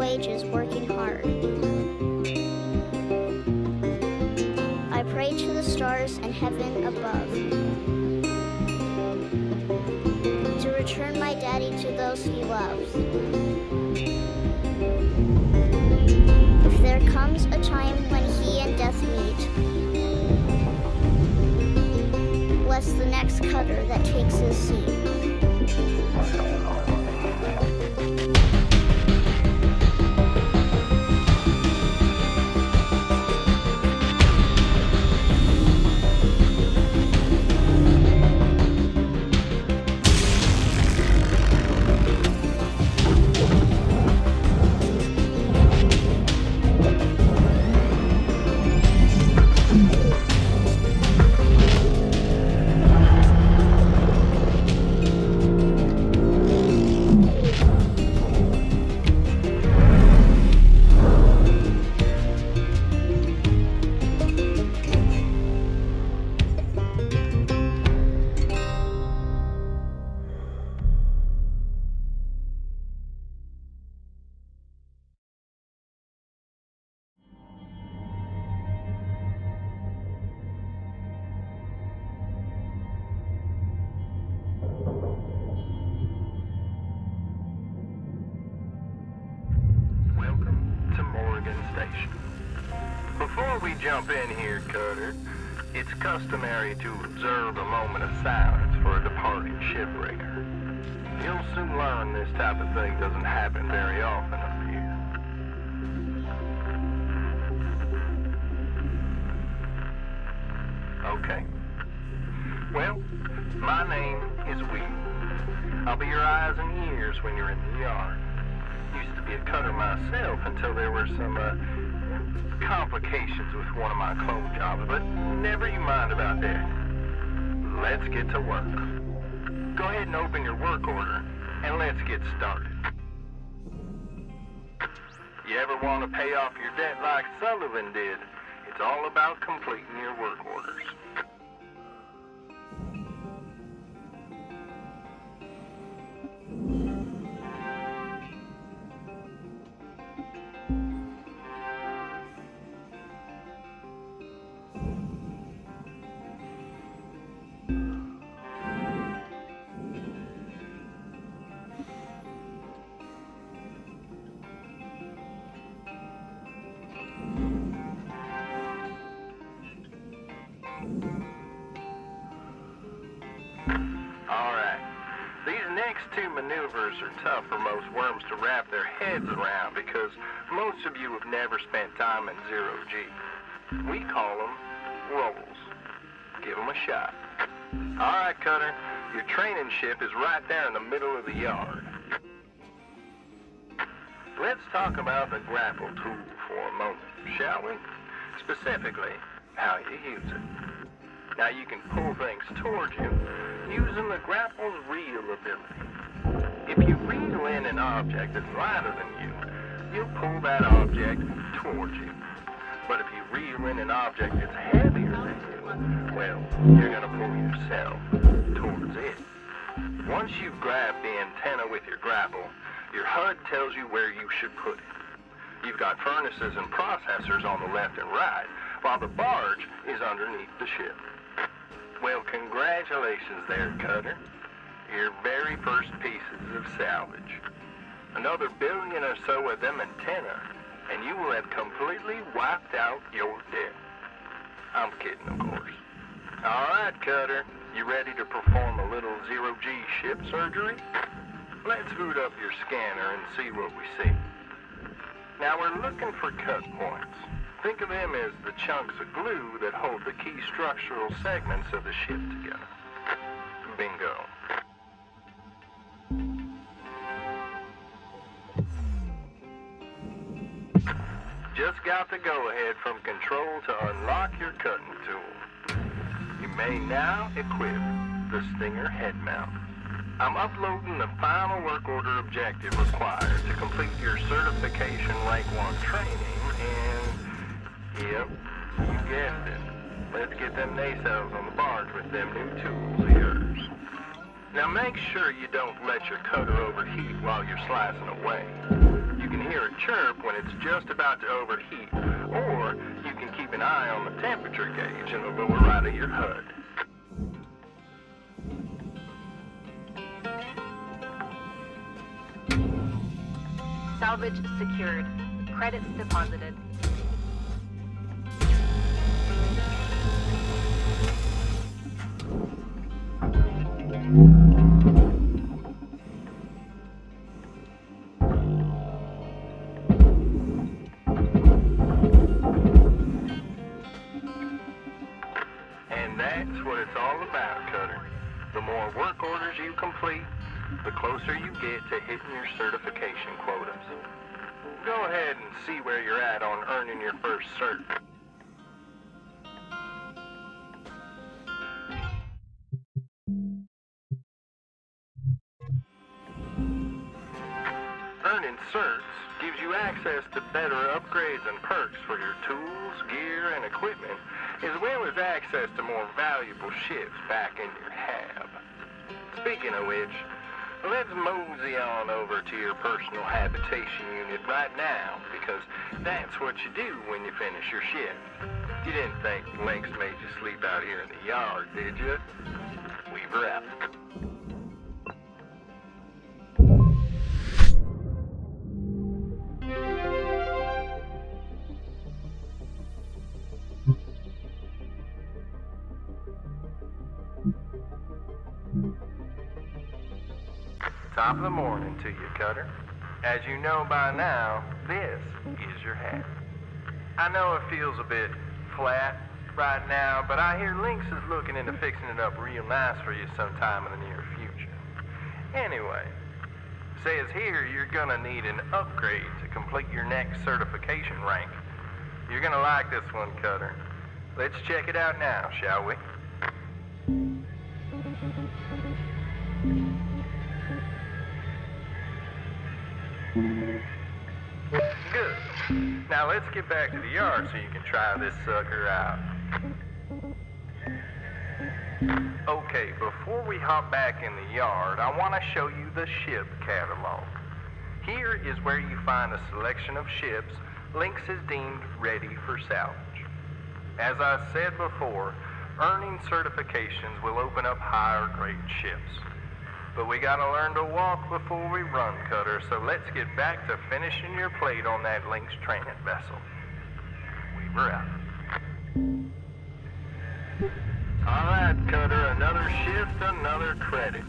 wages working hard. I pray to the stars and heaven above to return my daddy to those he loves. If there comes a time when he and death meet, bless the next cutter that takes his seat. Welcome to Morgan Station. Before we jump in here, Cutter, it's customary to observe a moment of silence for a departing shipbreaker. You'll soon learn this type of thing doesn't happen very often up here. Okay. Well, my name is Will. I'll be your eyes and ears when you're in the yard. Used to be a cutter myself until there were some complications with one of my clone jobs, but never you mind about that. Let's get to work. Go ahead and open your work order, and let's get started. You ever want to pay off your debt like Sullivan did? It's all about completing your work orders. Alright, these next two maneuvers are tough for most worms to wrap their heads around because most of you have never spent time in zero-G. We call them rolls. Give them a shot. Alright, Cutter, your training ship is right there in the middle of the yard. Let's talk about the grapple tool for a moment, shall we? Specifically, how you use it. Now you can pull things towards you using the grapple's reel ability. If you reel in an object that's lighter than you, you'll pull that object towards you. But if you reel in an object that's heavier than you, well, you're going to pull yourself towards it. Once you've grabbed the antenna with your grapple, your HUD tells you where you should put it. You've got furnaces and processors on the left and right, while the barge is underneath the ship. Well, congratulations there, Cutter. Your very first pieces of salvage. Another billion or so of them antennae, and you will have completely wiped out your debt. I'm kidding, of course. All right, Cutter. You ready to perform a little zero-G ship surgery? Let's boot up your scanner and see what we see. Now we're looking for cut points. Think of them as the chunks of glue that hold the key structural segments of the ship together. Bingo. Just got the go-ahead from control to unlock your cutting tool. You may now equip the Stinger head mount. I'm uploading the final work order objective required to complete your certification rank 1 training, and yep, you guessed it. Let's get them nacelles on the barge with them new tools of yours. Now make sure you don't let your cutter overheat while you're slicing away. You can hear it chirp when it's just about to overheat, or you can keep an eye on the temperature gauge in the lower right of your HUD. Salvage secured. Credits deposited. And that's what it's all about, Cutter. The more work orders you complete, the closer you get to hitting your certification quotas. Go ahead and see where you're at on earning your first cert. Earning certs gives you access to better upgrades and perks for your tools, gear, and equipment, as well as access to more valuable ships back in your hab. Speaking of which, let's mosey on over to your personal habitation unit right now, because that's what you do when you finish your shift. You didn't think Lynx made you sleep out here in the yard, did you? Weaver out. Top of the morning to you, Cutter. As you know by now, this is your hat. I know it feels a bit flat right now, but I hear Lynx is looking into fixing it up real nice for you sometime in the near future. Anyway, says here you're gonna need an upgrade to complete your next certification rank. You're gonna like this one, Cutter. Let's check it out now, shall we? Good. Now let's get back to the yard so you can try this sucker out. Okay, before we hop back in the yard, I want to show you the ship catalog. Here is where you find a selection of ships Lynx has deemed ready for salvage. As I said before, earning certifications will open up higher grade ships. But we gotta learn to walk before we run, Cutter, so let's get back to finishing your plate on that Lynx training vessel. Weaver out. Alright, Cutter, another shift, another credit.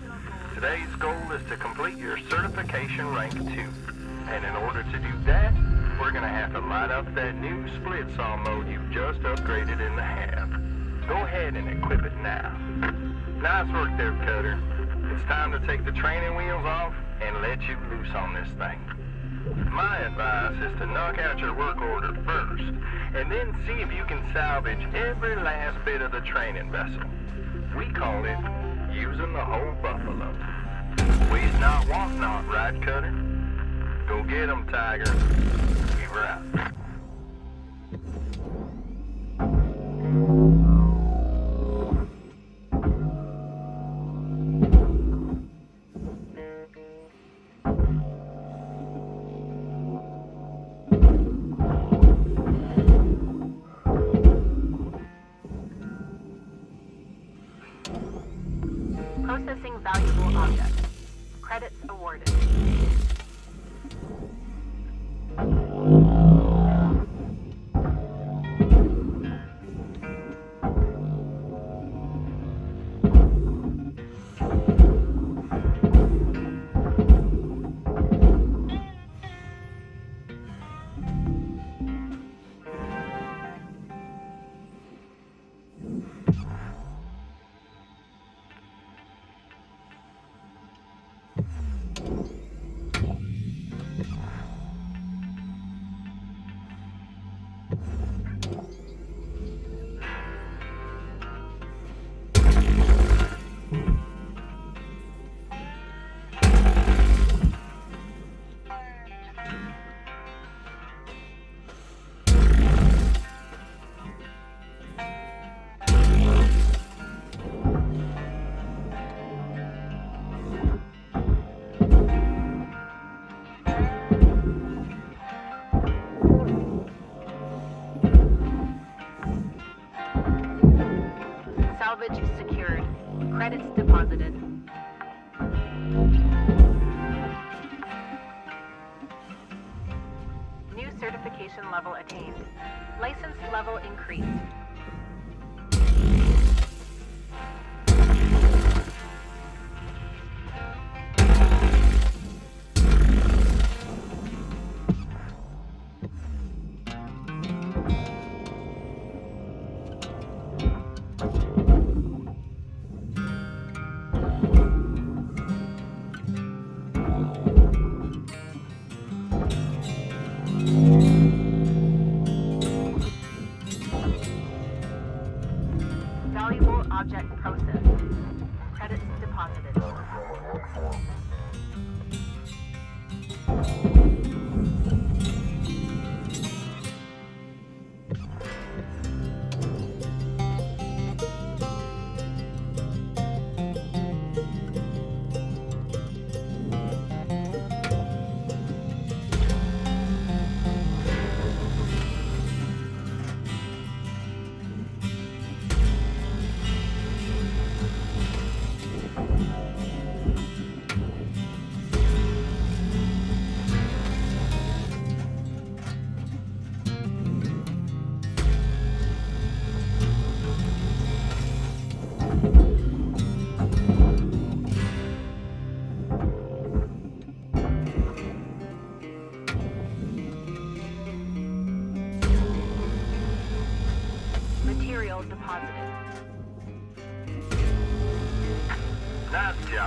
Today's goal is to complete your certification rank 2. And in order to do that, we're gonna have to light up that new split saw mode you've just upgraded in the hab. Go ahead and equip it now. Nice work there, Cutter. It's time to take the training wheels off and let you loose on this thing. My advice is to knock out your work order first, and then see if you can salvage every last bit of the training vessel. We call it using the whole buffalo. Waste not, want not, right, Cutter? Go get 'em, Tiger. We're out. Processing valuable objects. Credits awarded. Salvage secured. Credits deposited. New certification level attained. License level increased.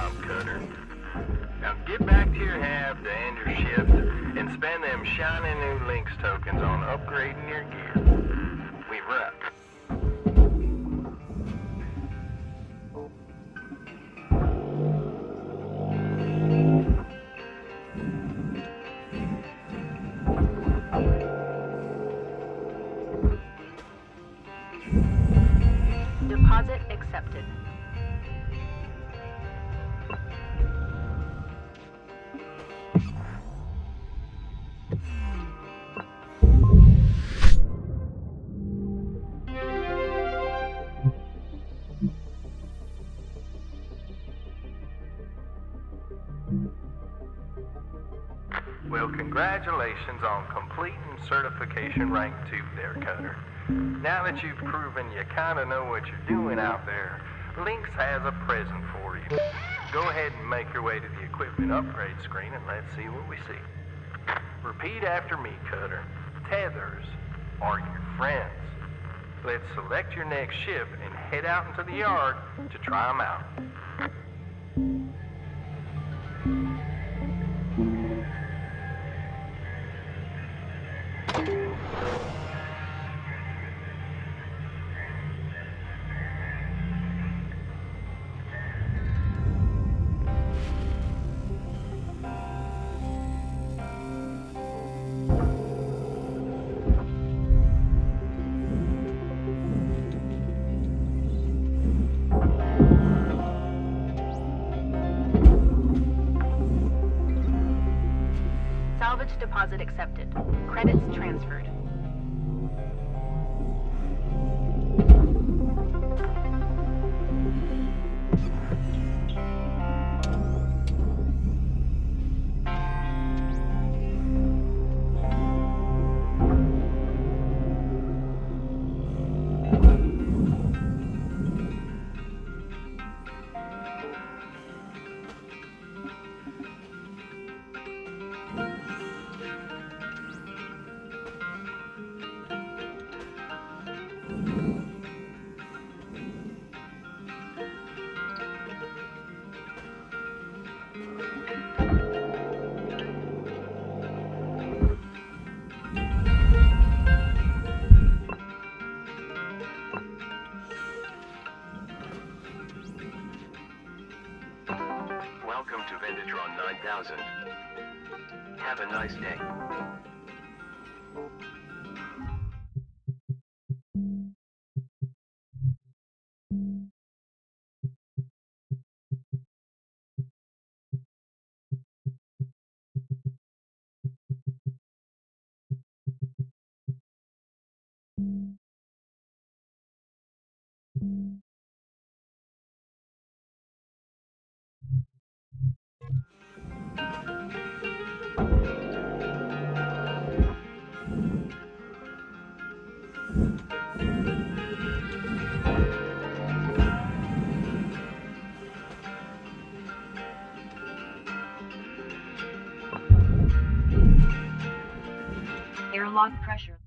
job, Cutter. Now get back to your hab to end your shift and spend them shiny new Lynx tokens on upgrading your gear. We wrap. Deposit accepted. Well, congratulations on completing certification rank 2 there, Cutter. Now that you've proven you kind of know what you're doing out there, Lynx has a present for you. Go ahead and make your way to the equipment upgrade screen and let's see what we see. Repeat after me, Cutter. Tethers are your friends. Let's select your next ship and head out into the yard to try them out. Salvage deposit accepted. Credits transferred. Welcome to Vendatron 9000. Have a nice day. Airlock pressure.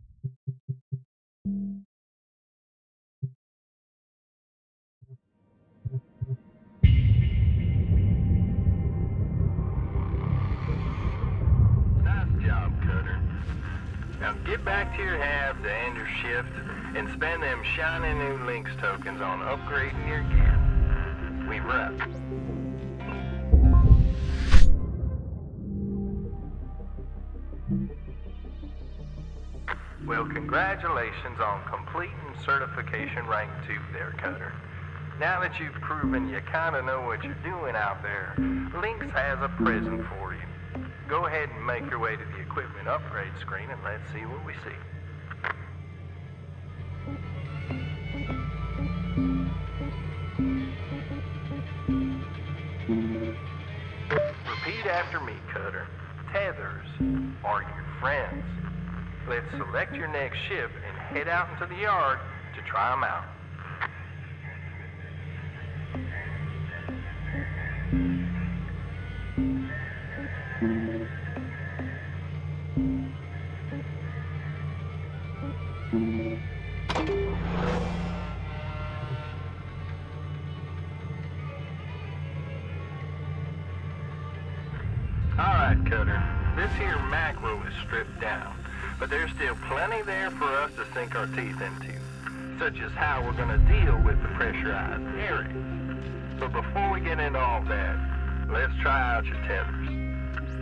Nice job, Cutter. Now get back to your hab to end your shift and spend them shiny new Lynx tokens on upgrading your gear. We wrap. Well, congratulations on completing certification rank 2 there, Cutter. Now that you've proven you kind of know what you're doing out there, Lynx has a present for you. Go ahead and make your way to the equipment upgrade screen and let's see what we see. Repeat after me, Cutter. Tethers are your friends. Let's select your next ship and head out into the yard to try them out. Alright, Cutter. This here macro is stripped down, but there's still plenty there for us to sink our teeth into, such as how we're going to deal with the pressurized area. But before we get into all that, let's try out your tethers.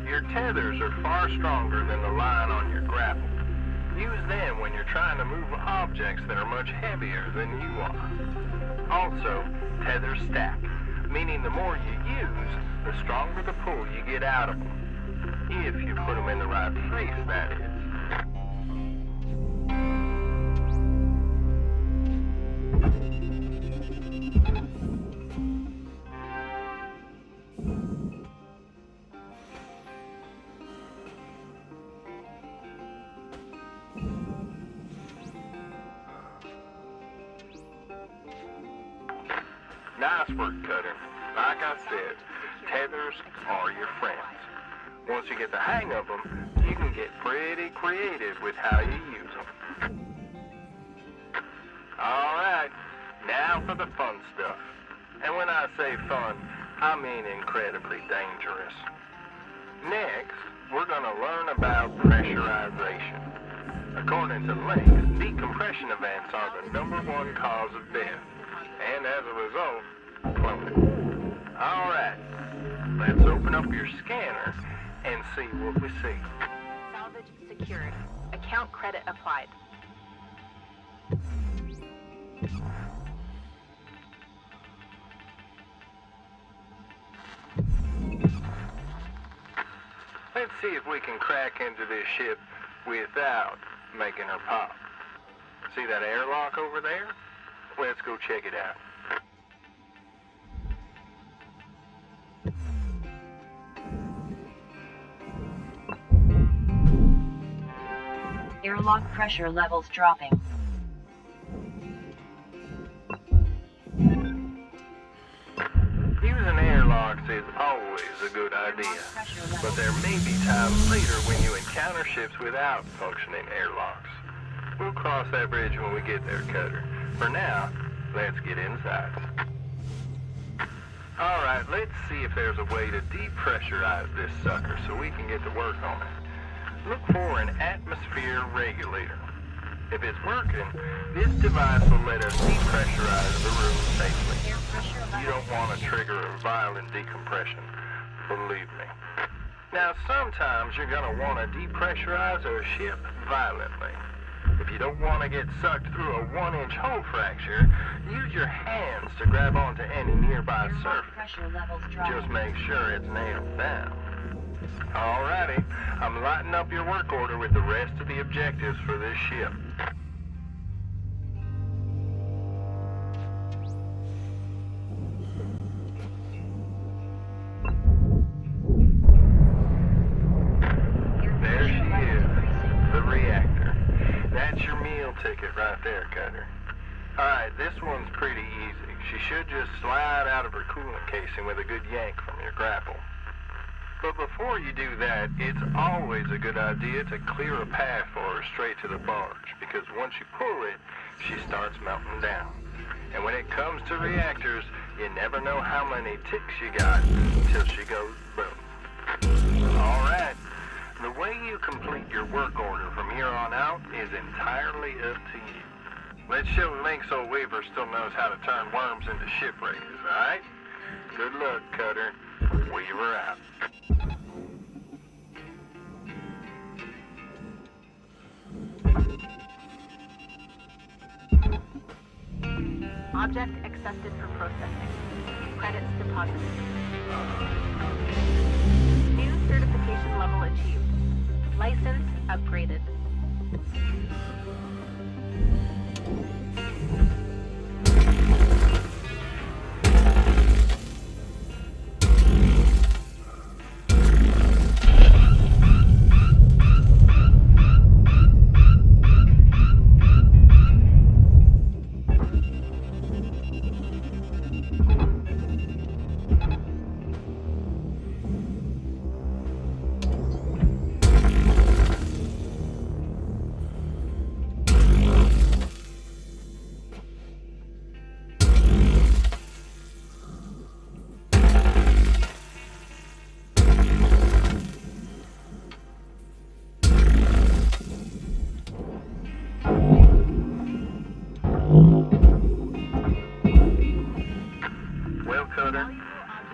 Your tethers are far stronger than the line on your grapple. Use them when you're trying to move objects that are much heavier than you are. Also, tethers stack, meaning the more you use, the stronger the pull you get out of them. If you put them in the right place, that is. Nice work, Cutter. Like I said, tethers are your friends. Once you get the hang of them, you can get pretty creative with how you use them. Alright, now for the fun stuff. And when I say fun, I mean incredibly dangerous. Next, we're going to learn about pressurization. According to Link, decompression events are the #1 cause of death. And as a result, cloning. Alright, let's open up your scanner and see what we see. Salvage secured. Account credit applied. Let's see if we can crack into this ship without making her pop. See that airlock over there? Let's go check it out. Airlock pressure levels dropping. Using airlocks is always a good idea, but there may be times later when you encounter ships without functioning airlocks. We'll cross that bridge when we get there, Cutter. For now, let's get inside. Alright, let's see if there's a way to depressurize this sucker so we can get to work on it. Look for an atmosphere regulator. If it's working, this device will let us depressurize the room safely. You don't want to trigger a violent decompression, believe me. Now, sometimes you're going to want to depressurize a ship violently. If you don't want to get sucked through a 1-inch hole fracture, use your hands to grab onto any nearby surface. Just make sure it's nailed down. Alrighty, I'm lighting up your work order with the rest of the objectives for this ship. There she is, the reactor. That's your meal ticket right there, Cutter. Alright, this one's pretty easy. She should just slide out of her coolant casing with a good yank from your grapple. But before you do that, it's always a good idea to clear a path for her straight to the barge, because once you pull it, she starts melting down. And when it comes to reactors, you never know how many ticks you got until she goes boom. Alright, the way you complete your work order from here on out is entirely up to you. Let's show Link's old Weaver still knows how to turn worms into shipbreakers, alright? Good luck, Cutter. Weaver out. Object accepted for processing. Credits deposited. New certification level achieved. License upgraded.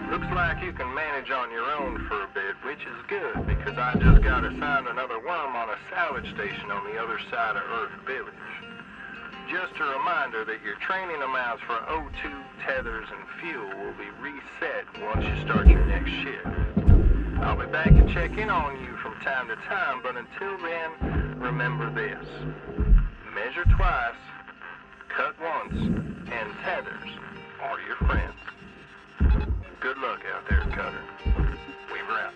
Looks like you can manage on your own for a bit, which is good, because I just got assigned another worm on a salvage station on the other side of Earth Village. Just a reminder that your training amounts for O2, tethers, and fuel will be reset once you start your next shift. I'll be back to check in on you from time to time, but until then, remember this. Measure twice, cut once, and tethers are your friends. Good luck out there, Cutter. Weaver out.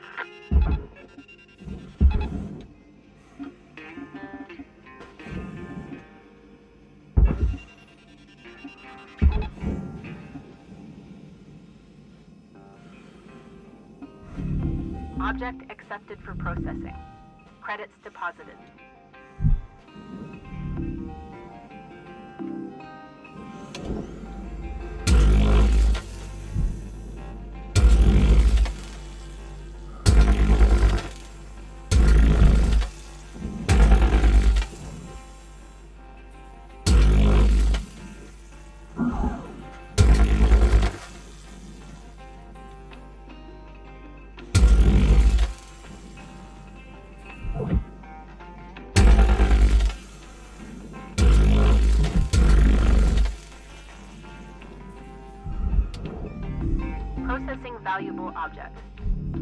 Object accepted for processing. Credits deposited. Processing valuable object.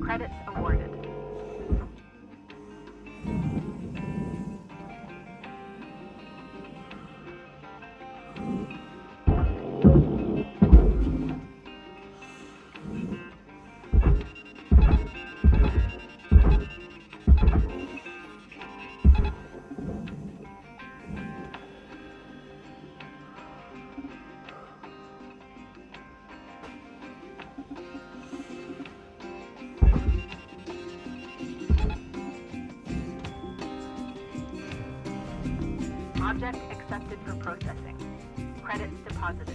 Credits awarded. Object accepted for processing. Credits deposited.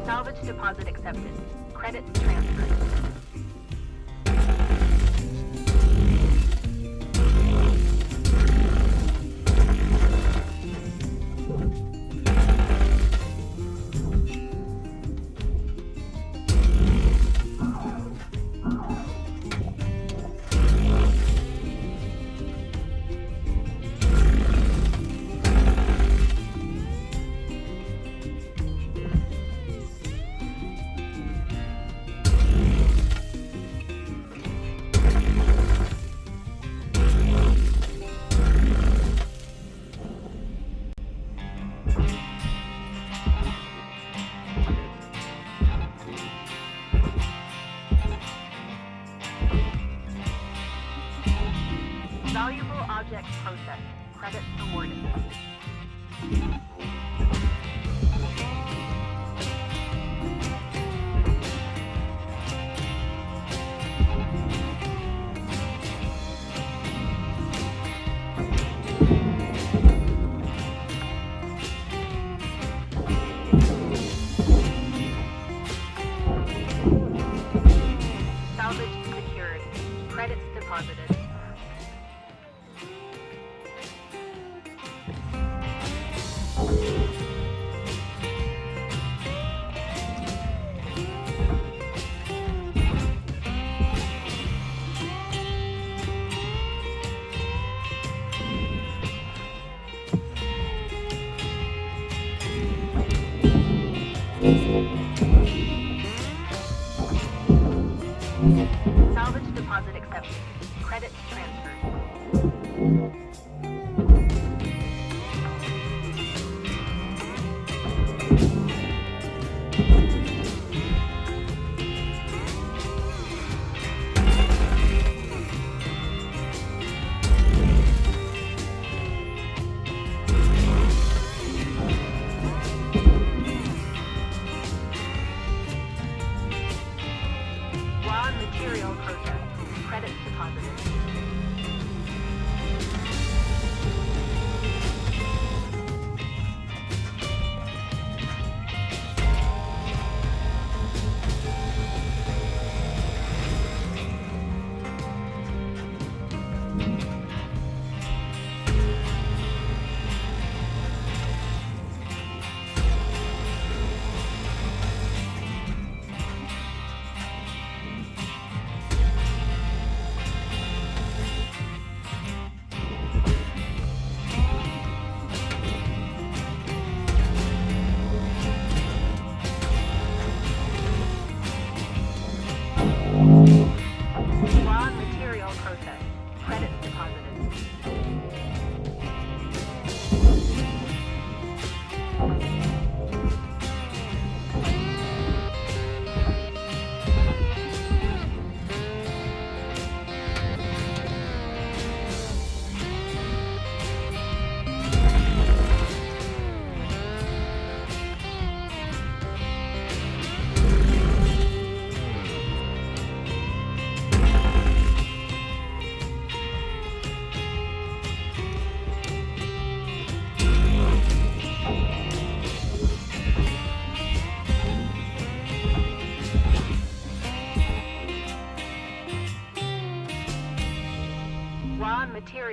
Salvage deposit accepted. Credits transferred. Valuable object processed. Credits awarded. Salvage secured. Credits deposited. Salvage deposit accepted. Credits transferred. Raw material processed. Credits deposited.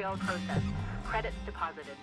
Tutorial processed. Credits deposited.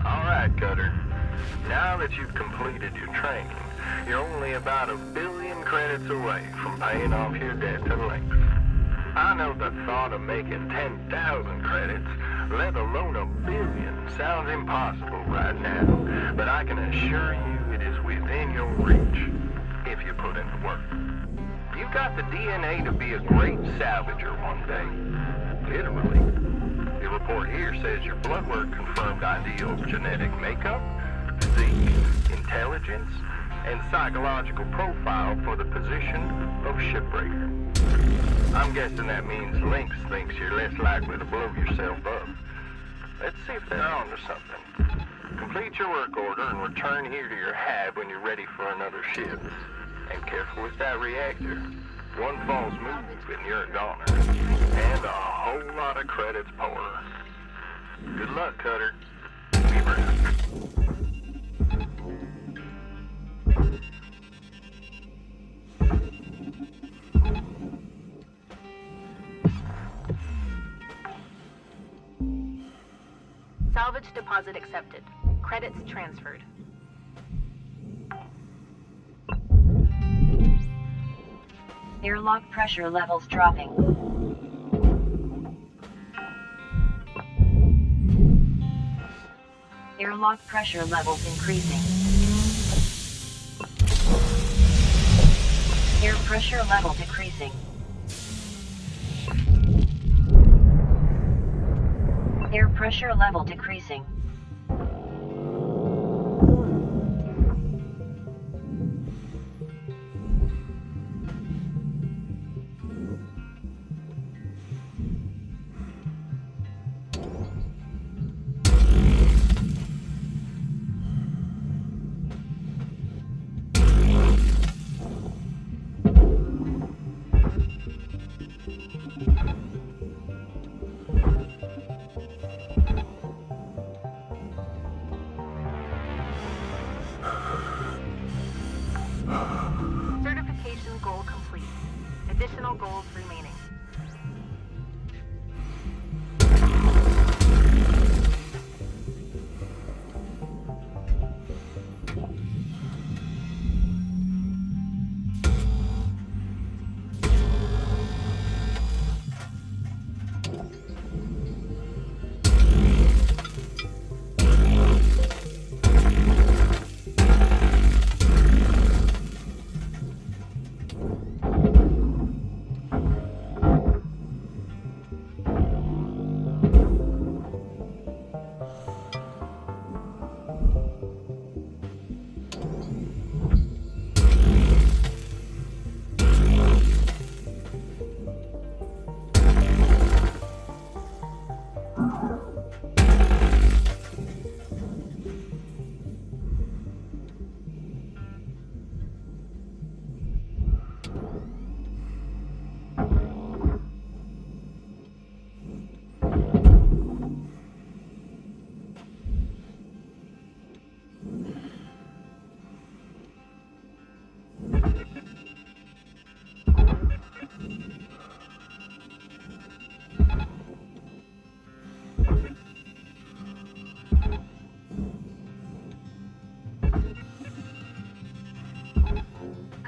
Alright, Cutter. Now that you've completed your training, you're only about 1 billion credits away from paying off your debt to Lynx. I know the thought of making 10,000 credits, let alone 1 billion, sounds impossible right now, but I can assure you it is within your reach if you put in the work. You've got the DNA to be a great salvager one day. Literally. The report here says your blood work confirmed ideal genetic makeup, physique, intelligence, and psychological profile for the position of Shipbreaker. I'm guessing that means Lynx thinks you're less likely to blow yourself up. Let's see if they're onto something. Complete your work order and return here to your hive when you're ready for another ship. And careful with that reactor. One false move and you're a goner. And a whole lot of credits pour. Good luck, Cutter. Be brave. Salvage deposit accepted. Credits transferred. Airlock pressure levels dropping. Airlock pressure levels increasing. Air pressure level decreasing. Air pressure level decreasing. Certification goal complete. Additional goals remaining.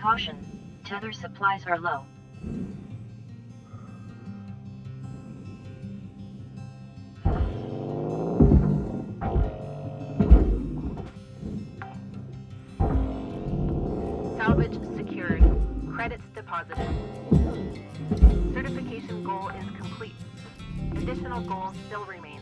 Caution, tether supplies are low. Salvage secured. Credits deposited. Certification goal is complete. Additional goals still remain.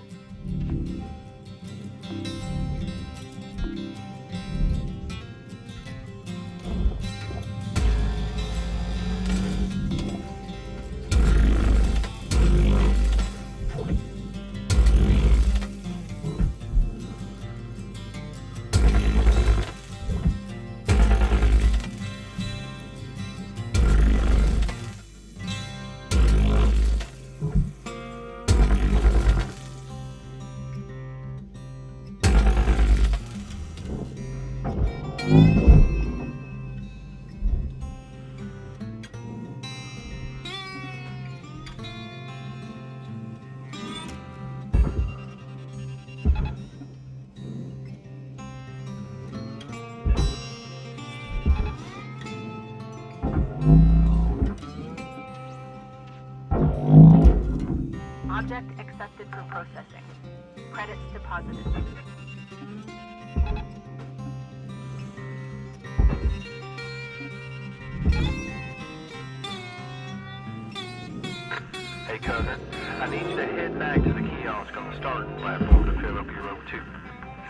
Object accepted for processing. Credits deposited. Hey, cousin, I need you to head back to the kiosk on the starting platform to fill up your O2.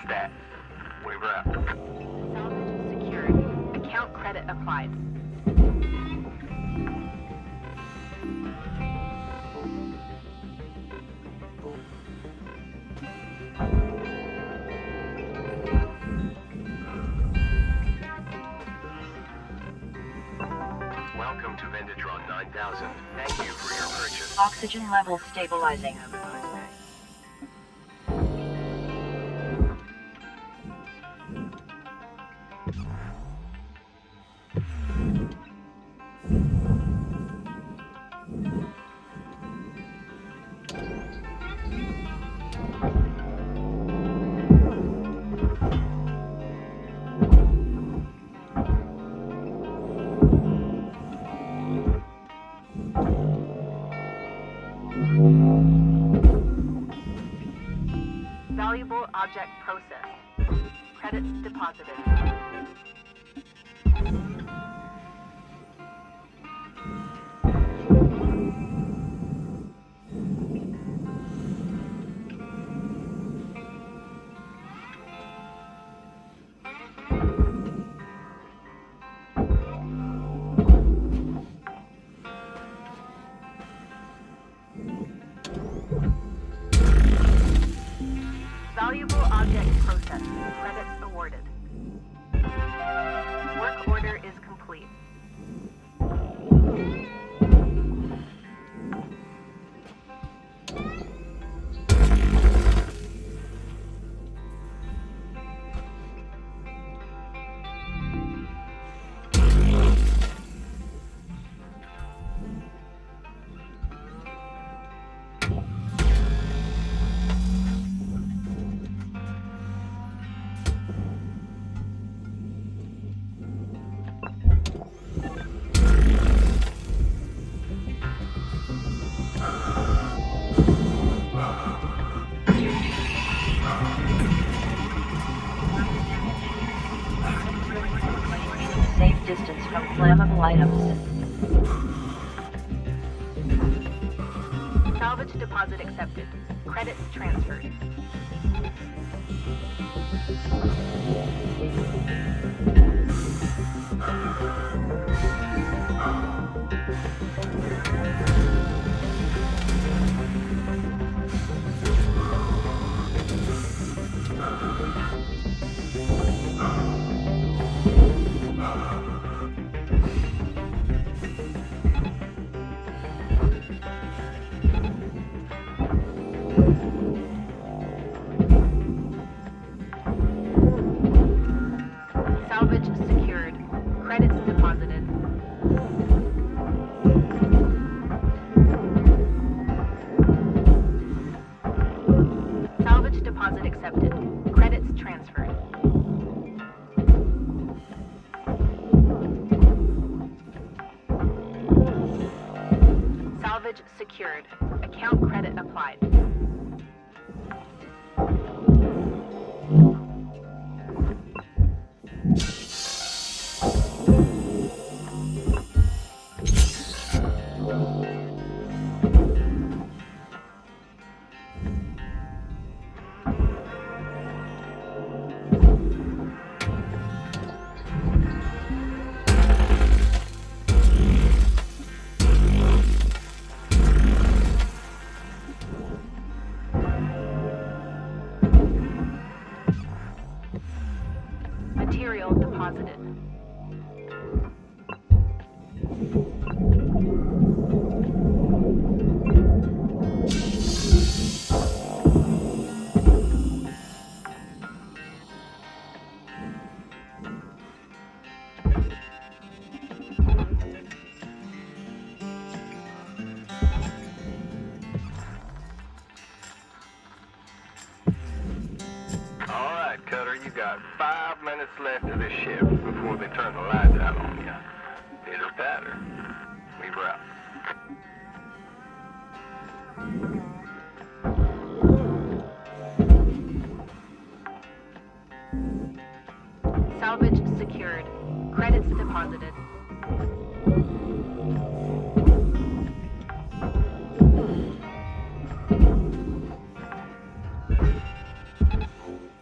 Stat. Weaver out. Salvage secured. Account credit applied. Welcome to Venditron 9000. Thank you for your purchase. Oxygen level stabilizing. Valuable object processed. Credits deposited. Valuable object processed. Credits awarded. Work order is complete. Safe distance from flammable items. Salvage deposit accepted. Credits transferred. Salvage secured. Credits deposited. Salvage deposit accepted. Credits transferred. secured. Account credit applied. Material deposited. All right, Cutter, you got 5 minutes left of this shift before they turn the lights out on you. Pitter patter. We're out. Salvage secured. Credits deposited.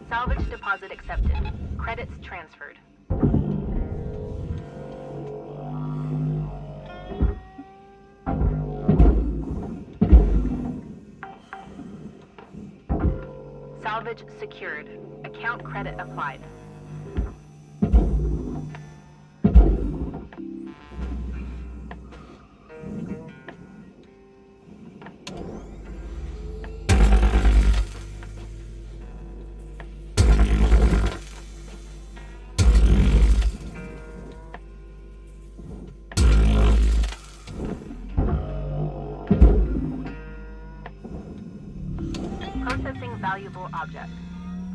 Salvage deposit accepted. Credits transferred. Salvage secured. Account credit applied. Processing valuable object.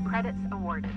Credits awarded.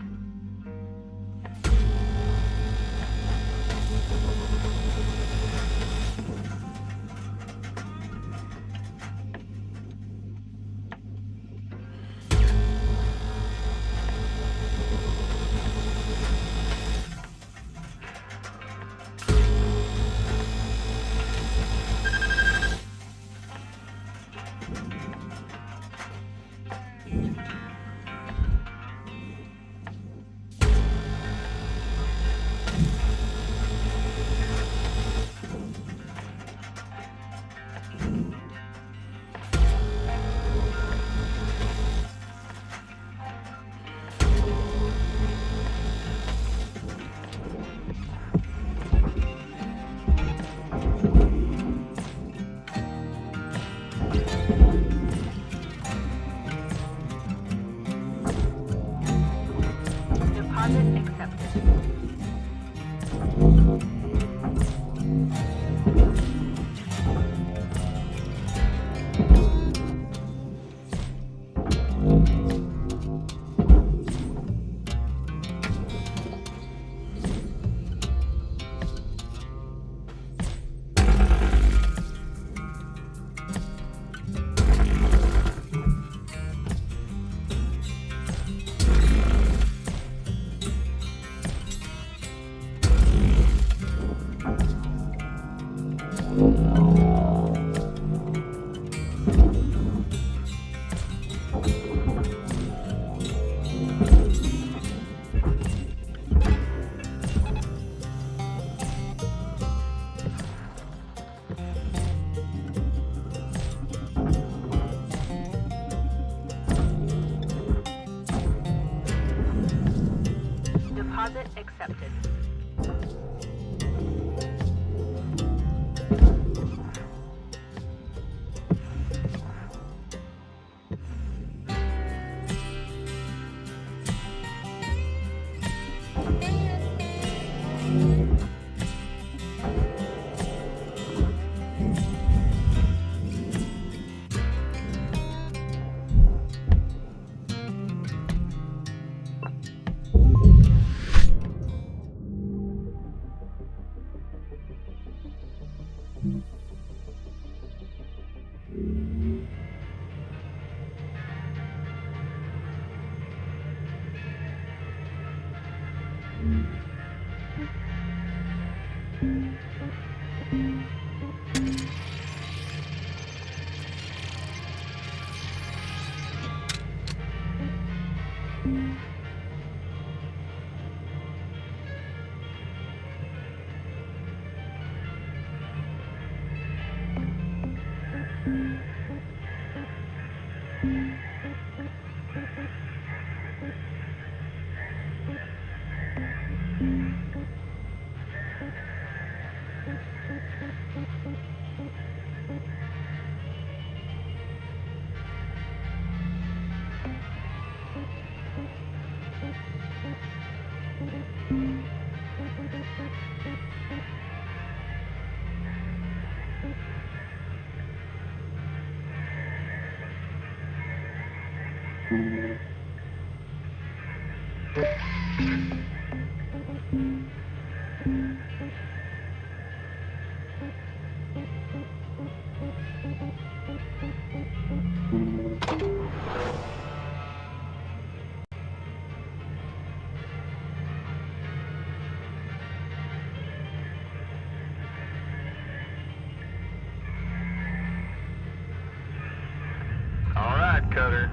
Cutter,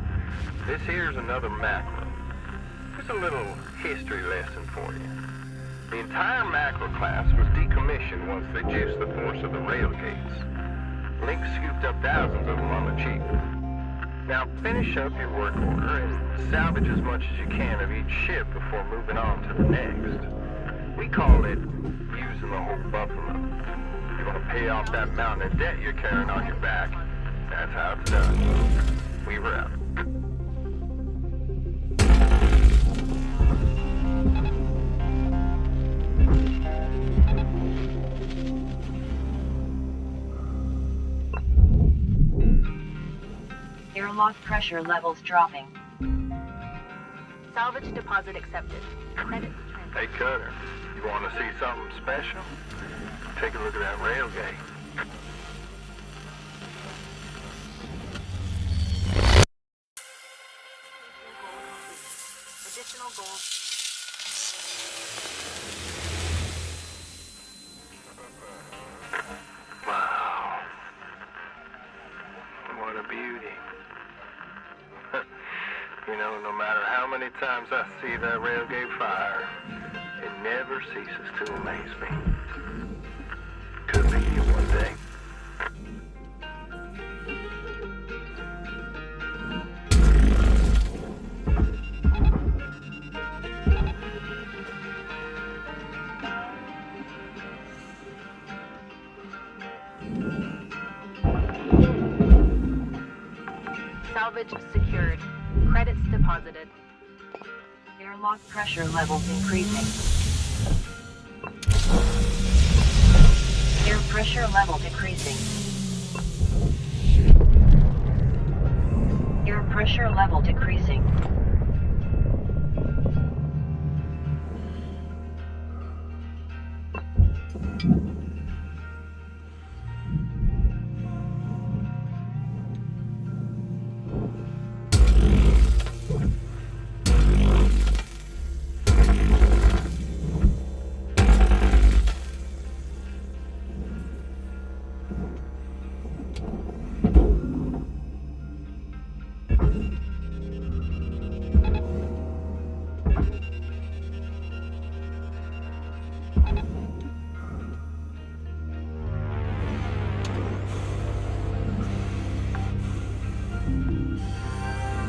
this here's another macro. Here's a little history lesson for you. The entire macro class was decommissioned once they juiced the force of the rail gates. Link scooped up thousands of them on the cheap. Now finish up your work order and salvage as much as you can of each ship before moving on to the next. We call it using the whole buffalo. You want to pay off that mountain of debt you're carrying on your back, that's how it's done. We were out. Airlock pressure levels dropping. Salvage deposit accepted. Credits transferred. Hey, Cutter, you want to see something special? Take a look at that rail gate. Additional goals. Wow. What a beauty. You know, no matter how many times I see that railgate fire, it never ceases to amaze me. Could be you one day. Salvage secured. Credits deposited. Airlock pressure levels increasing. Air pressure level decreasing. Air pressure level decreasing.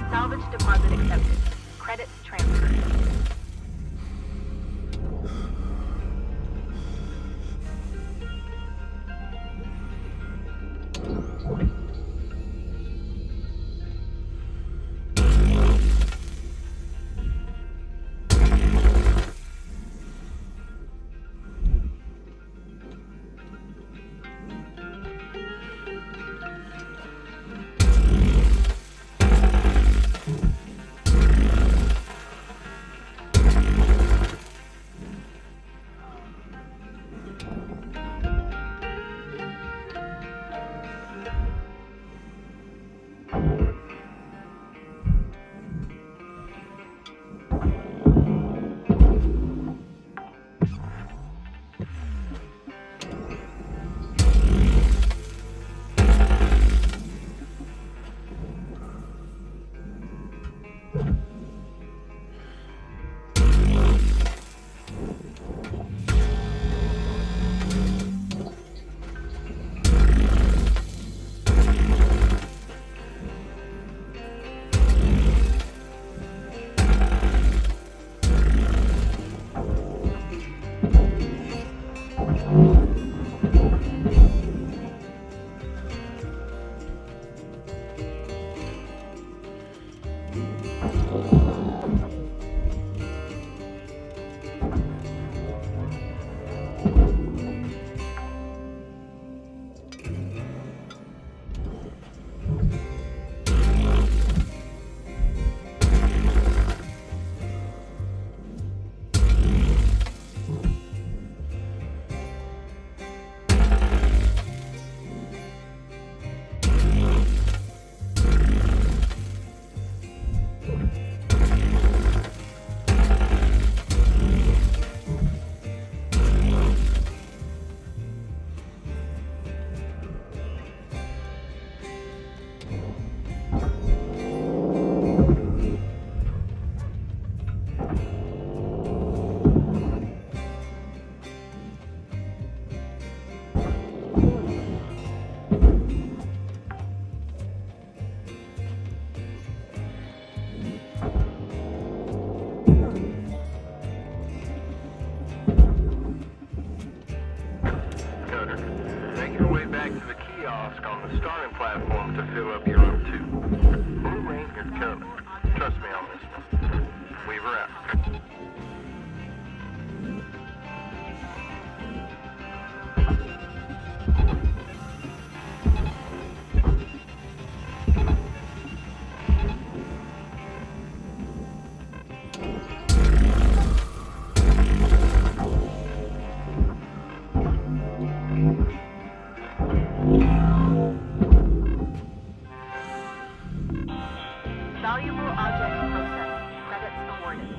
Salvage deposit accepted. Credits transferred. Valuable object processed. Credits awarded.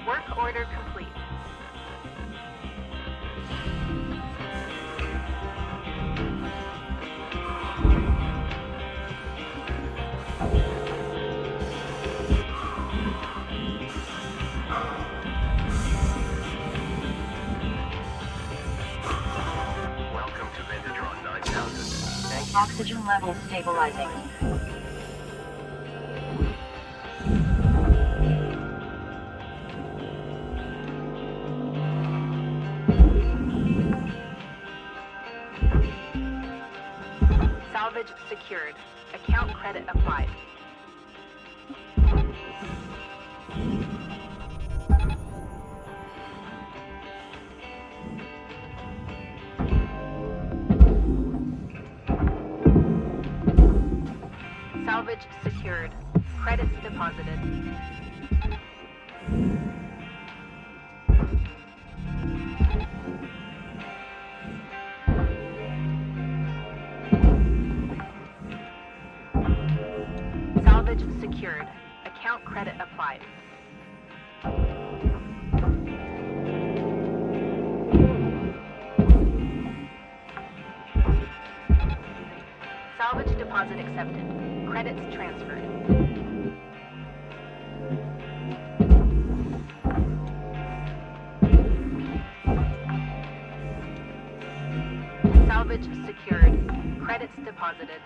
Work order complete. Welcome to Vendatron 9000. Thank you. Oxygen level stabilizing. Salvage secured. Account credit applied. Salvage secured. Credits deposited. Salvage secured. Account credit applied. Salvage deposit accepted. Credits transferred. Salvage secured. Credits deposited.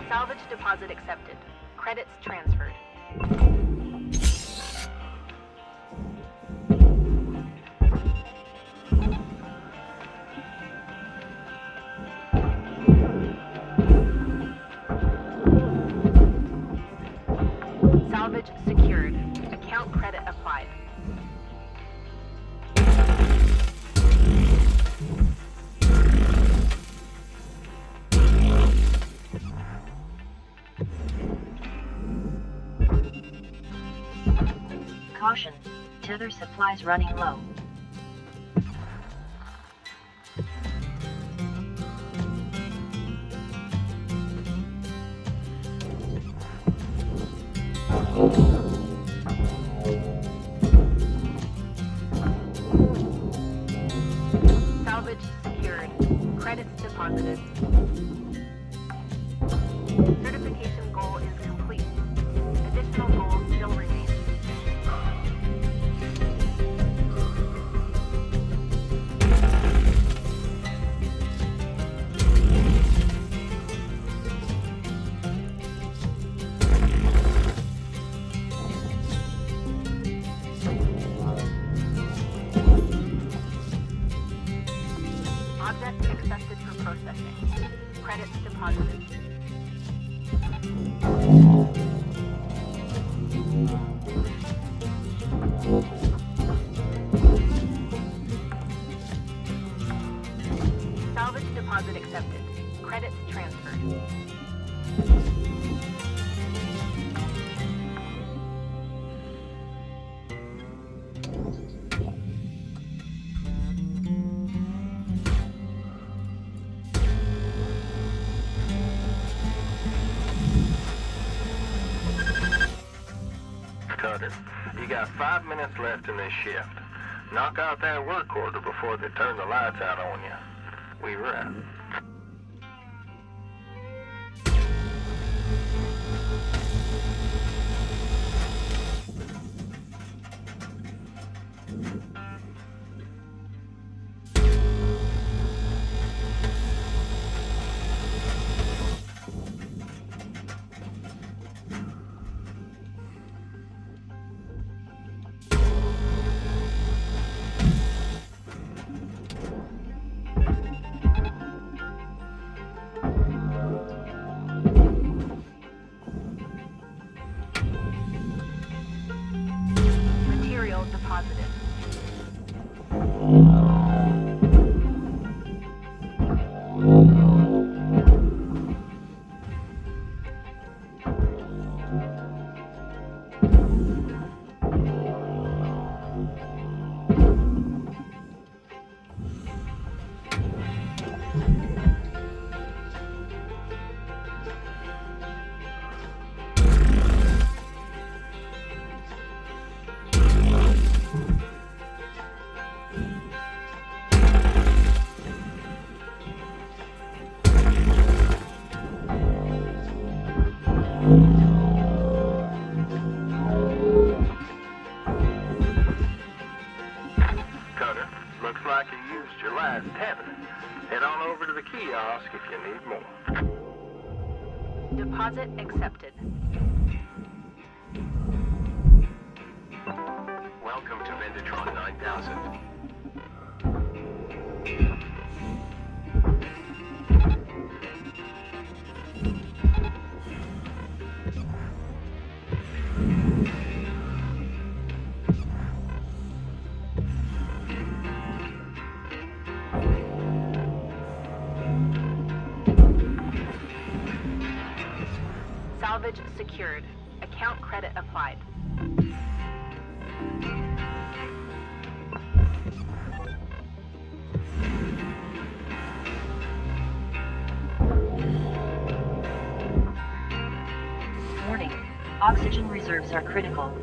Salvage deposit accepted. Credits transferred. Salvage secured. Account credit applied. Caution. Tether supplies running low. Salvage secured. Credits deposited. Certification goal is complete. Additional goals still remain. deposited. Salvage deposit accepted. Credits transferred. Cutter, you got 5 minutes left in this shift. Knock out that work order before they turn the lights out on you. We were out. Material deposited. Cutter, looks like you used your last tether. Head on over to the kiosk if you need more. Deposit accepted. Welcome to Vendatron 9000. Salvage secured. Account credit applied. Warning. Oxygen reserves are critical.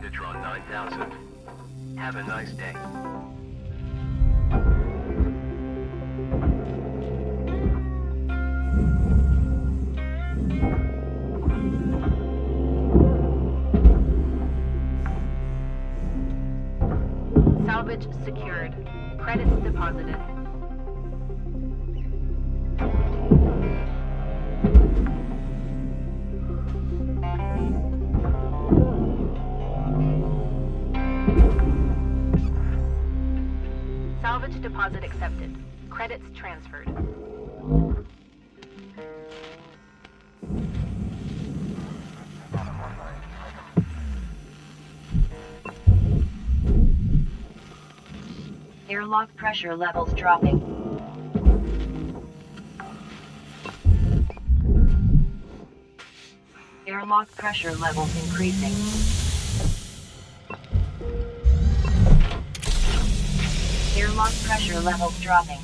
Expenditure 9,000. Have a nice day. Salvage secured. Credits deposited. Salvage deposit accepted. Credits transferred. Airlock pressure levels dropping. Airlock pressure levels increasing. Airlock pressure levels dropping.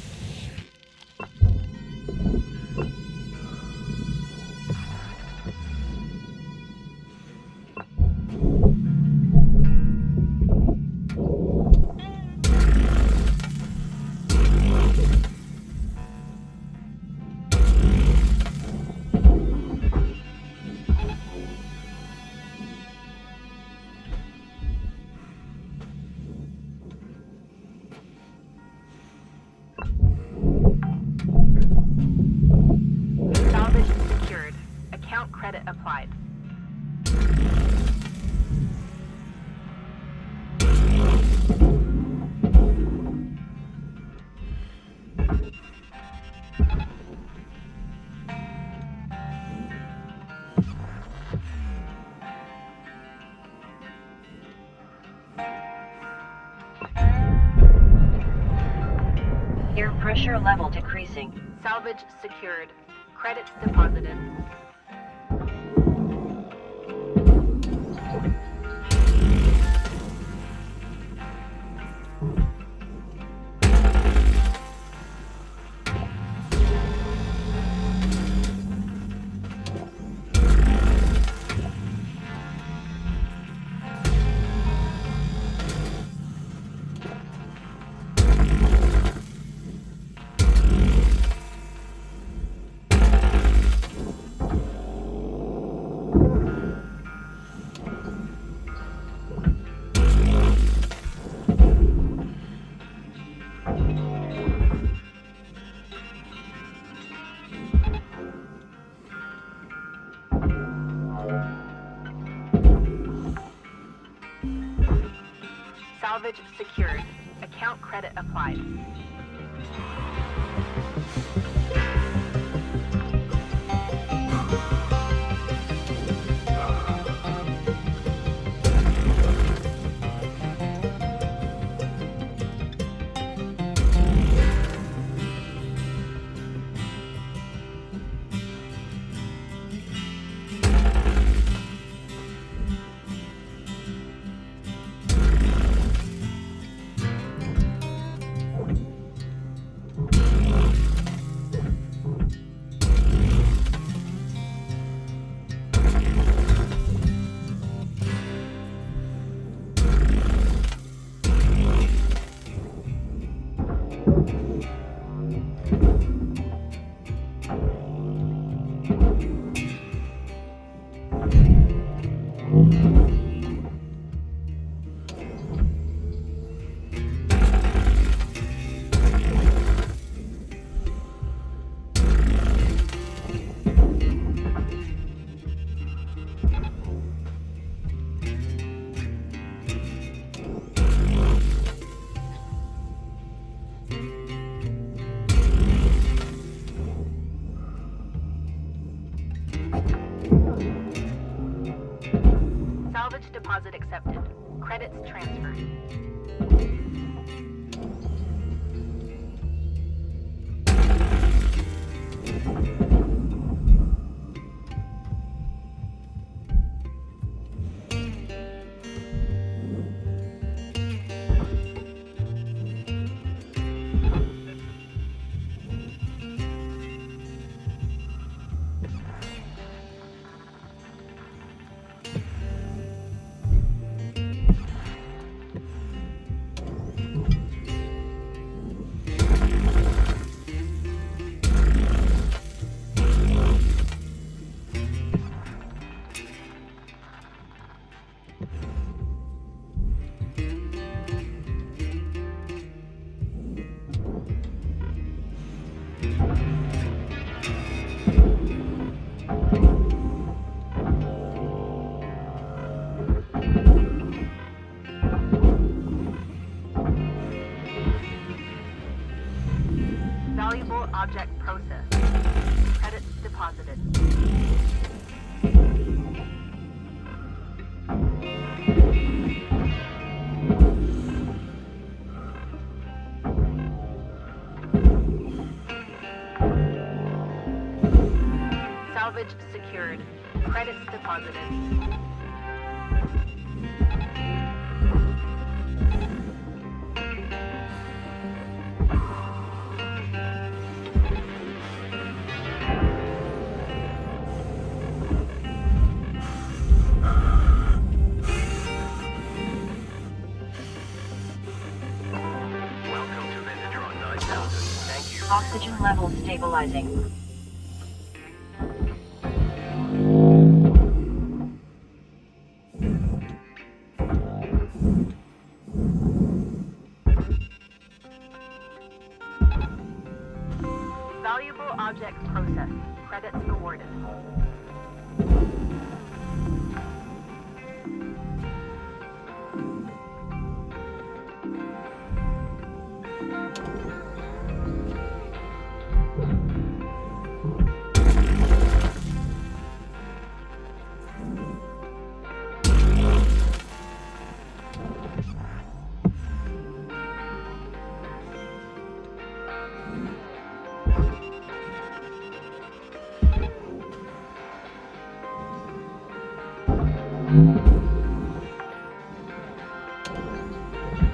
Salvage secured. Account credit applied. Air pressure level decreasing. Salvage secured. Credits deposited. Salvage secured. Account credit applied. Salvage deposit accepted. Credits transferred. object processed. Credits deposited. Salvage secured. Credits deposited. Welcome to Vendatron 9000. Thank you. Oxygen levels stabilizing. Valuable object processed. Credits awarded.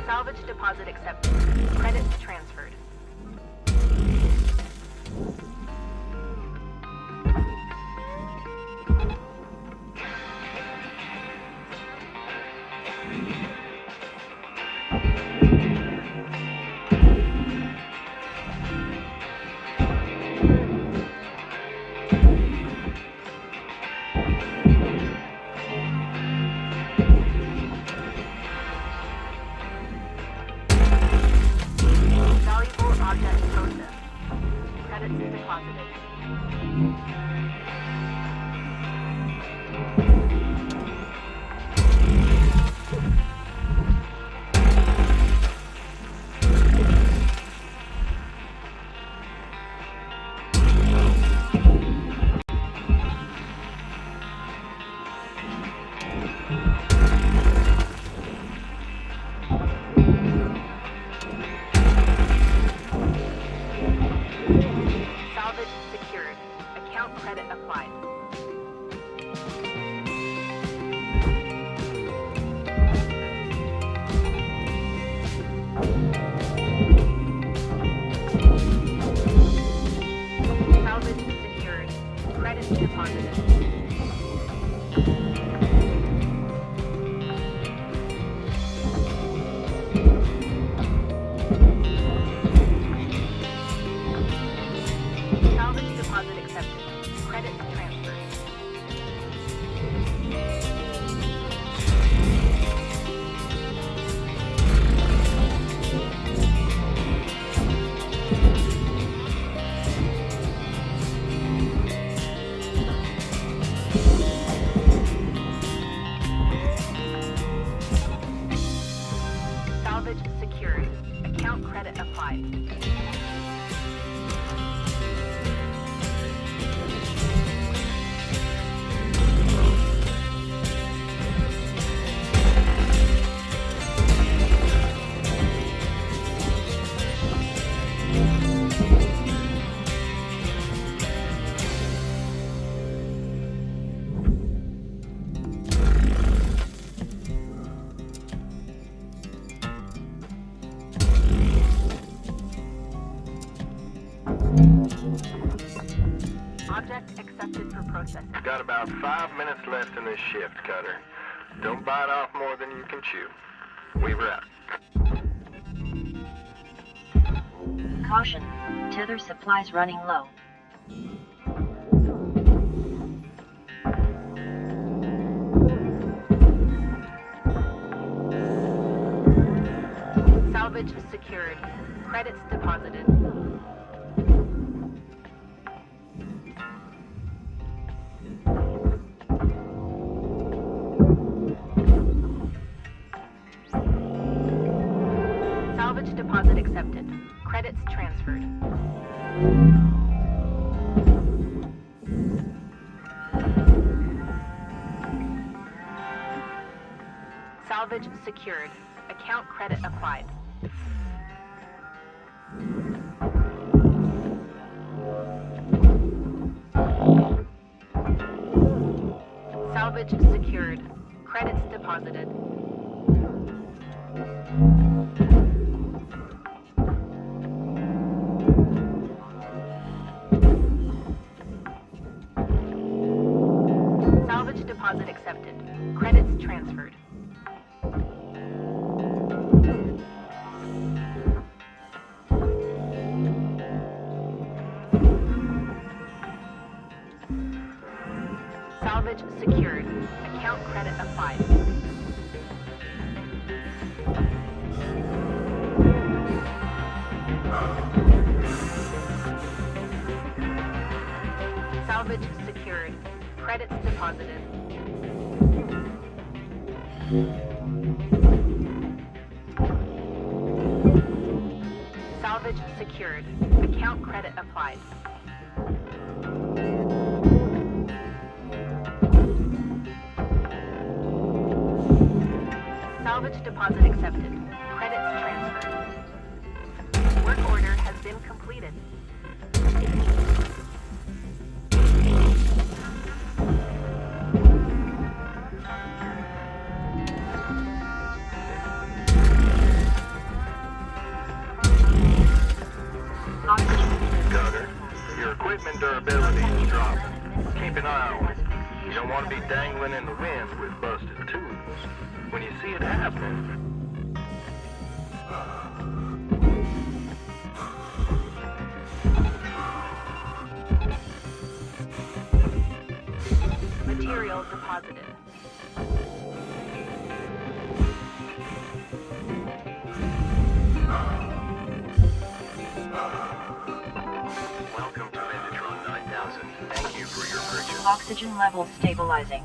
Salvage deposit accepted. Credits transferred. Valuable object processed. Credits deposited. Salvage secured. Account credit applied. Salvage secured. Credits deposited. Salvage deposit accepted. Credits transferred. Salvage secured. Account credit applied. Object accepted for processing. Got about 5 minutes left in this shift, Cutter. Don't bite off more than you can chew. Weaver out. Caution. Tether supplies running low. Salvage secured. Credits deposited. Salvage deposit accepted. Credits transferred. Salvage secured. Account credit applied. Salvage secured. Credits deposited. Salvage deposit accepted. Credits transferred. Salvage secured. Account credit applied. Salvage secured. Credits deposited. Salvage secured. Account credit applied. Salvage deposit accepted. Credits transferred. Work order has been completed. Cutter, your equipment durability is dropping. Keep an eye on it. You don't want to be dangling in the wind with busted tools. When you see it happening, Material deposited. Welcome to Metatron 9000. Thank you for your purchase. Oxygen level stabilizing.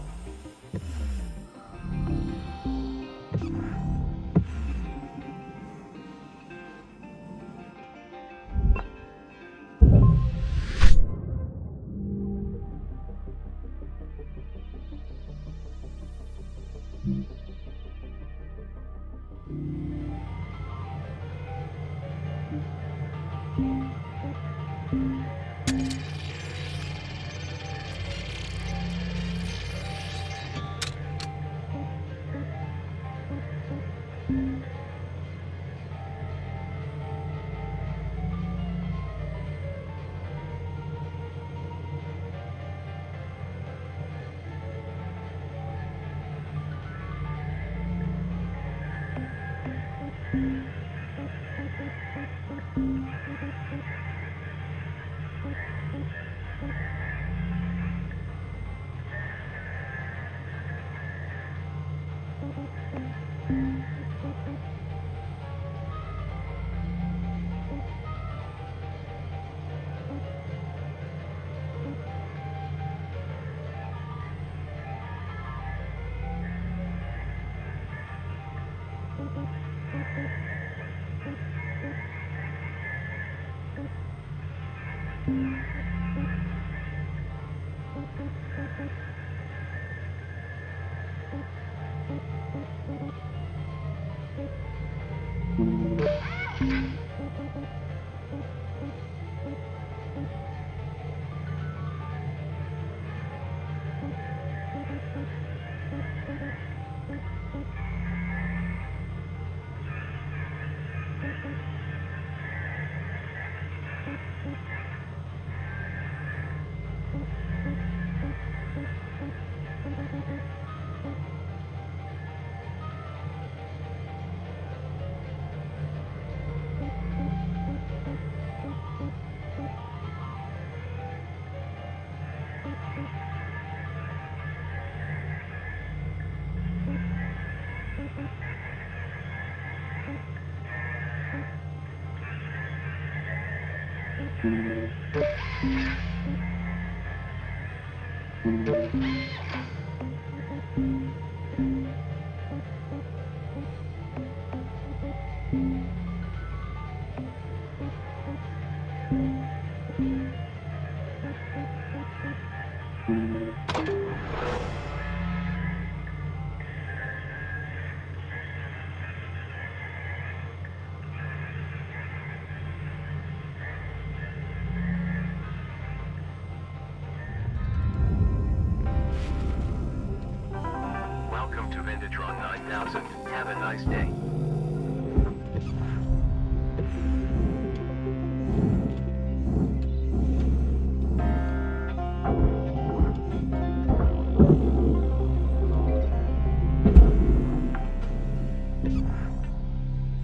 6,000. Have a nice day.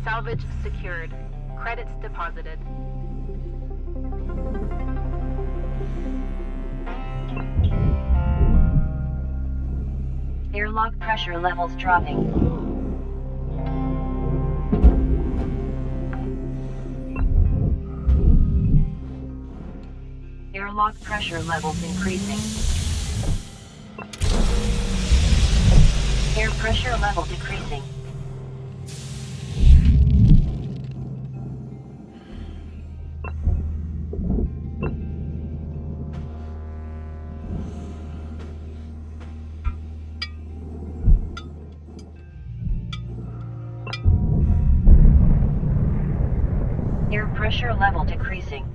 Salvage secured. Credits deposited. Airlock pressure levels dropping. Airlock pressure levels increasing. Air pressure level decreasing. Air pressure level decreasing.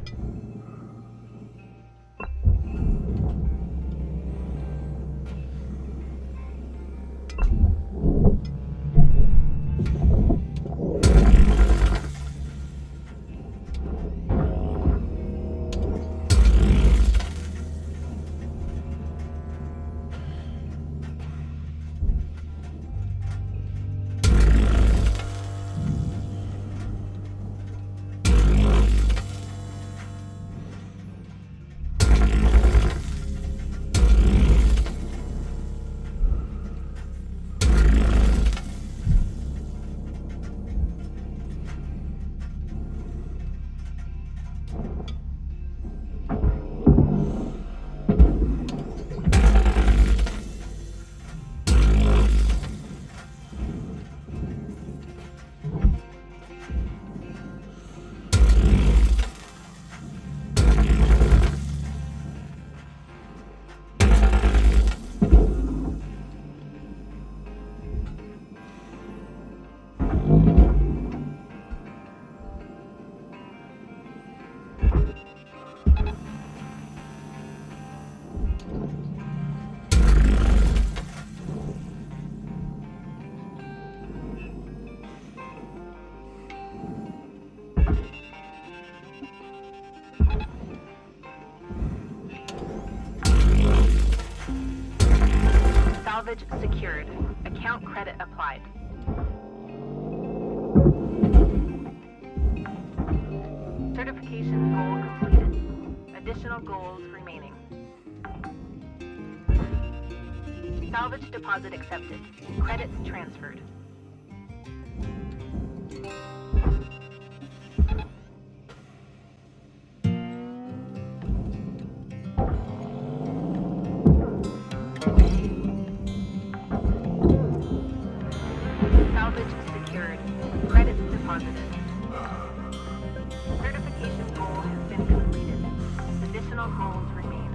Salvage secured. Account credit applied. Certification goal completed. Additional goals remaining. Salvage deposit accepted. Credits transferred. Salvage secured. Credits deposited. Certification goal has been completed. Additional goals remain.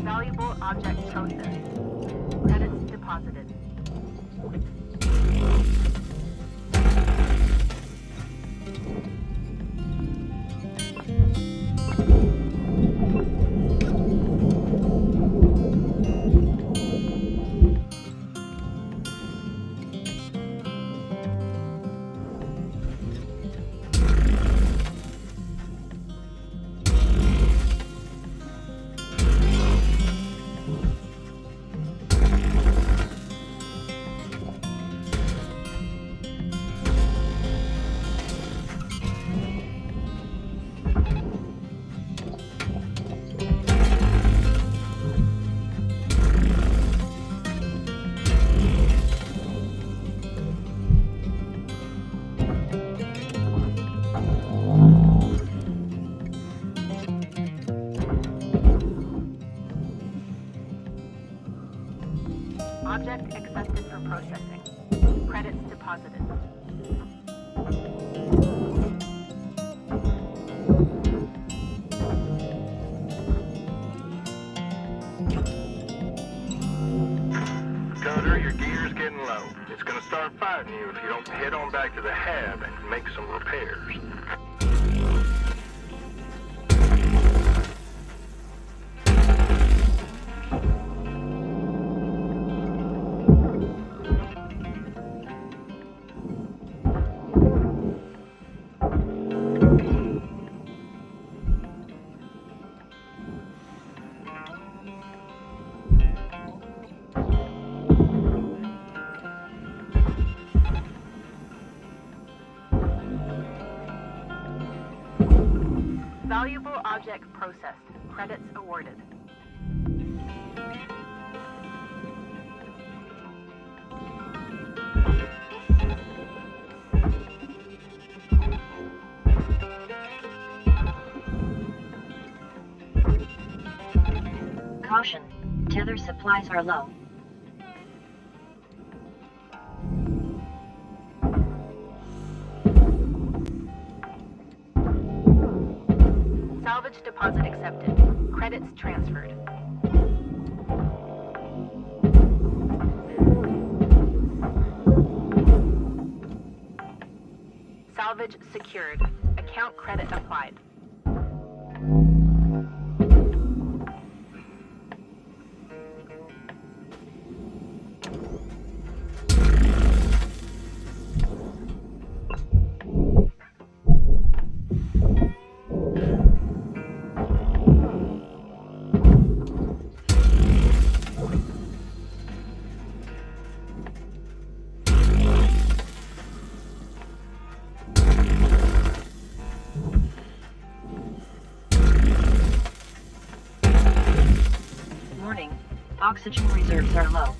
Valuable object processed. Credits deposited. Object accepted for processing. Credits deposited. Cutter, your gear's getting low. It's gonna start fighting you if you don't head on back to the hab and make some repairs. Valuable object processed. Credits awarded. Caution. Tether supplies are low. Salvage deposit accepted. Credits transferred. Salvage secured. Account credit applied. Warning. Oxygen reserves are low.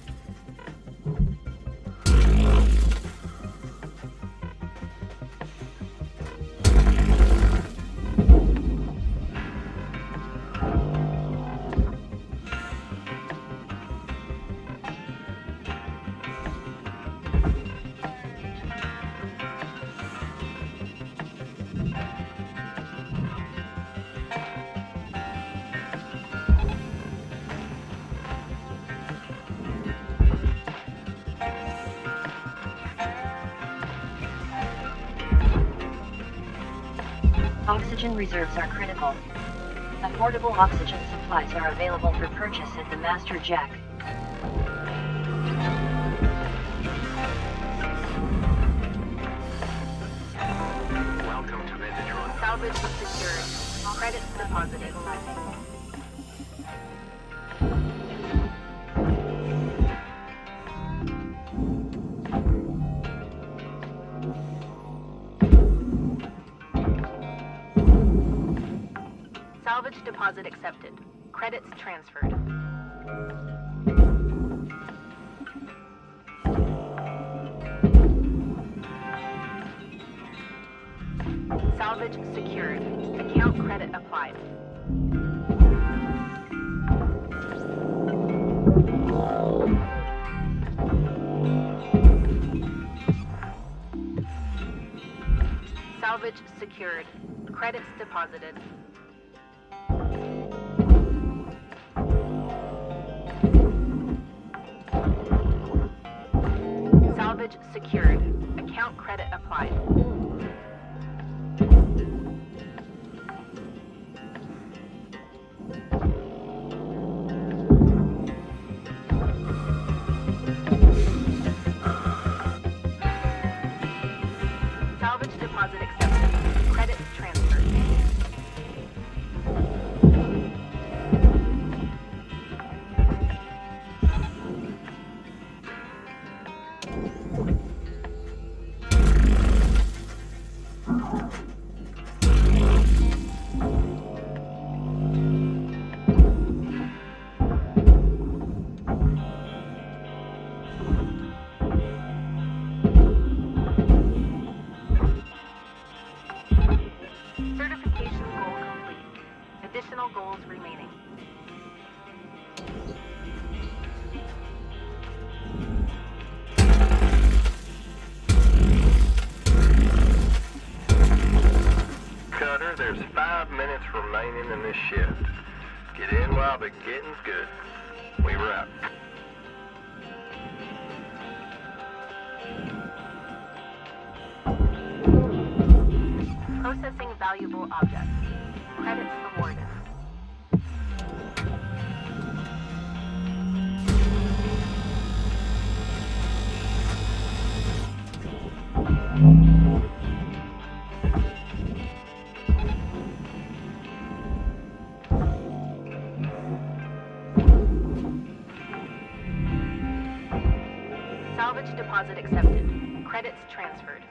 Oxygen reserves are critical. Affordable oxygen supplies are available for purchase at the Master Jack. Welcome to Metatron. Salvage secured. Credits deposited. Salvage deposit accepted. Credits transferred. Salvage secured. Account credit applied. Salvage secured. Credits deposited. Salvage secured. Account credit applied. Salvage deposit accepted. Credits transferred. Certification goal complete. Additional goals remaining. Cutter, there's 5 minutes remaining in this shift. Get in while the getting's good. We were out. salvageable objects. Credits awarded. Salvage deposit accepted. Credits transferred.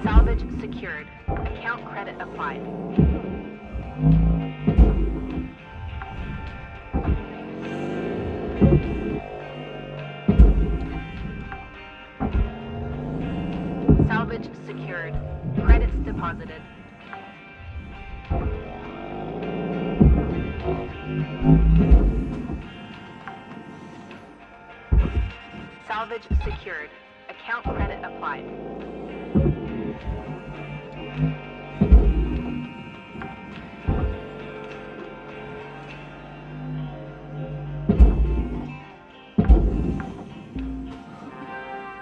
Salvage secured. Account credit applied. Salvage secured. Credits deposited. Salvage secured. Account credit applied.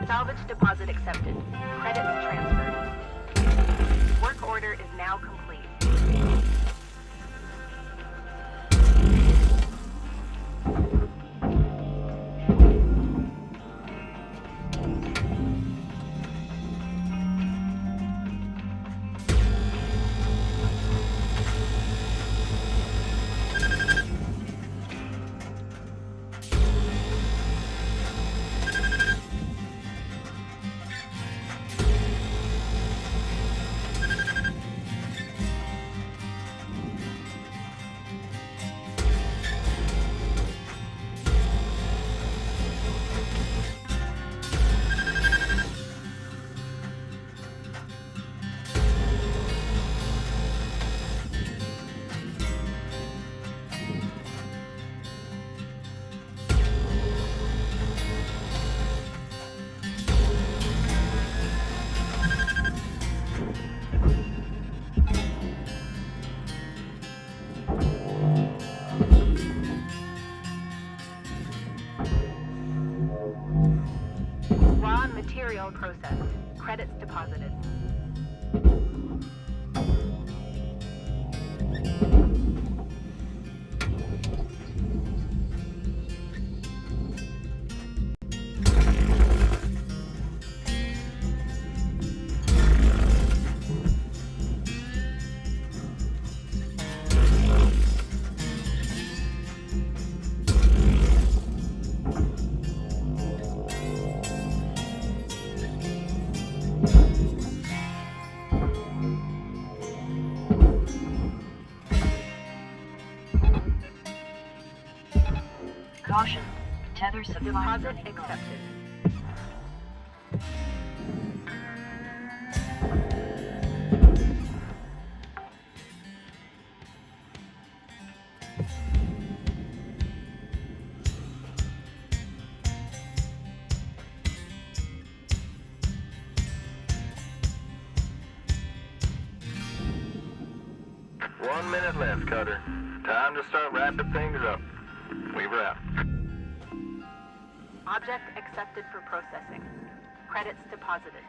Salvage deposit accepted. Credits transferred. Work order is now complete. Raw material processed. Credits deposited. Caution. Tether supplies Deposit running low. accepted. One minute left, Cutter. Time to start wrapping things up. Weaver out. Object accepted for processing. Credits deposited.